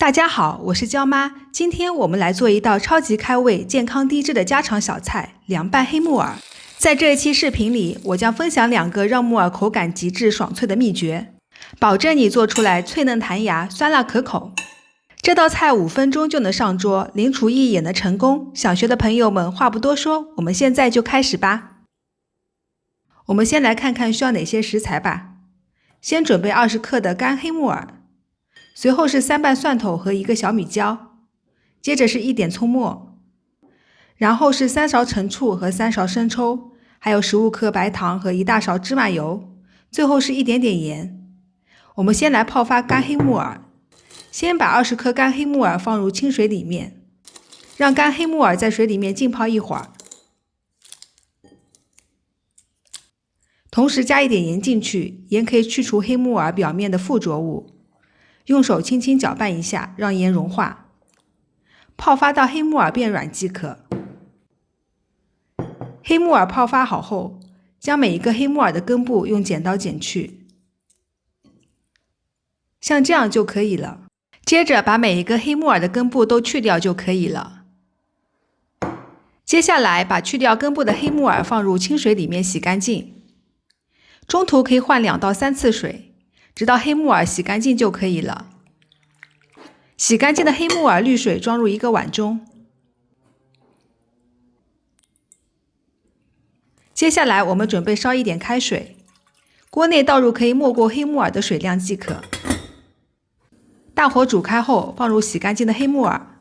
大家好，我是娇妈。今天我们来做一道超级开胃、健康低脂的家常小菜——凉拌黑木耳。在这一期视频里，我将分享2个让木耳口感极致爽脆的秘诀，保证你做出来脆嫩弹牙、酸辣可口。这道菜5分钟就能上桌，零厨艺也能成功。想学的朋友们，话不多说，我们现在就开始吧。我们先来看看需要哪些食材吧。先准备20克的干黑木耳。随后是3瓣蒜头和1个小米椒，接着是1点葱末，然后是3勺陈醋和3勺生抽，还有15克白糖和1大勺芝麻油，最后是一点点盐。我们先来泡发干黑木耳，先把20克干黑木耳放入清水里面，让干黑木耳在水里面浸泡一会儿，同时加一点盐进去，盐可以去除黑木耳表面的附着物。用手轻轻搅拌一下，让盐融化，泡发到黑木耳变软即可。黑木耳泡发好后，将每一个黑木耳的根部用剪刀剪去，像这样就可以了。接着把每一个黑木耳的根部都去掉就可以了。接下来把去掉根部的黑木耳放入清水里面洗干净，中途可以换2到3次水。直到黑木耳洗干净就可以了。洗干净的黑木耳滤水装入1个碗中。接下来我们准备烧一点开水，锅内倒入可以没过黑木耳的水量即可。大火煮开后，放入洗干净的黑木耳。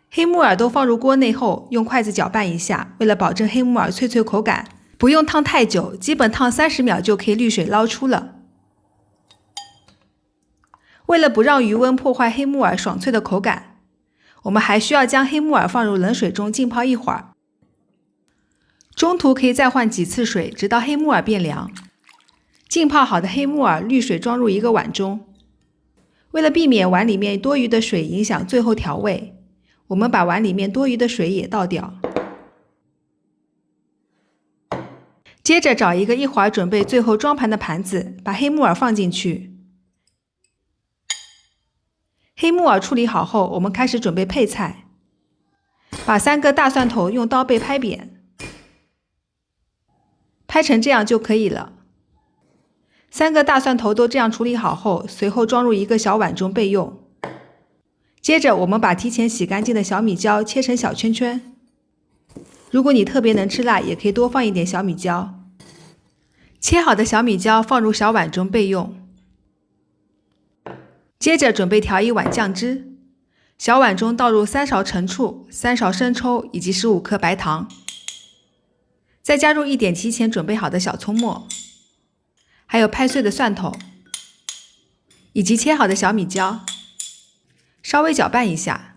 黑木耳都放入锅内后，用筷子搅拌一下，为了保证黑木耳脆脆口感。不用烫太久，基本烫30秒就可以滤水捞出了。为了不让余温破坏黑木耳爽脆的口感，我们还需要将黑木耳放入冷水中浸泡一会儿。中途可以再换几次水，直到黑木耳变凉。浸泡好的黑木耳滤水装入1个碗中。为了避免碗里面多余的水影响最后调味，我们把碗里面多余的水也倒掉。接着找一个一会儿准备最后装盘的盘子，把黑木耳放进去。黑木耳处理好后，我们开始准备配菜。把3个大蒜头用刀背拍扁，拍成这样就可以了。3个大蒜头都这样处理好后，随后装入1个小碗中备用。接着我们把提前洗干净的小米椒切成小圈圈。如果你特别能吃辣，也可以多放一点小米椒。切好的小米椒放入小碗中备用。接着准备调1碗酱汁，小碗中倒入3勺陈醋、3勺生抽以及15克白糖，再加入1点提前准备好的小葱末，还有拍碎的蒜头，以及切好的小米椒，稍微搅拌一下。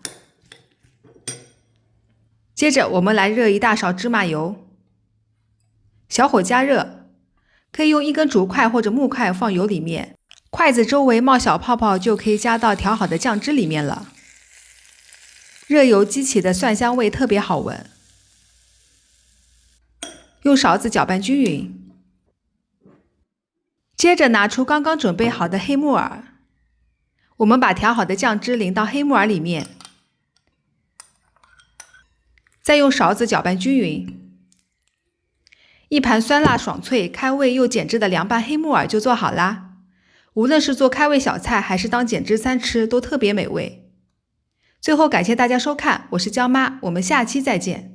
接着我们来热1大勺芝麻油，小火加热，可以用1根竹筷或者木筷放油里面，筷子周围冒小泡泡就可以加到调好的酱汁里面了。热油激起的蒜香味特别好闻。用勺子搅拌均匀。接着拿出刚刚准备好的黑木耳，我们把调好的酱汁淋到黑木耳里面。再用勺子搅拌均匀，一盘酸辣爽脆、开胃又减脂的凉拌黑木耳就做好啦。无论是做开胃小菜还是当减脂餐吃，都特别美味。最后感谢大家收看，我是娇妈，我们下期再见。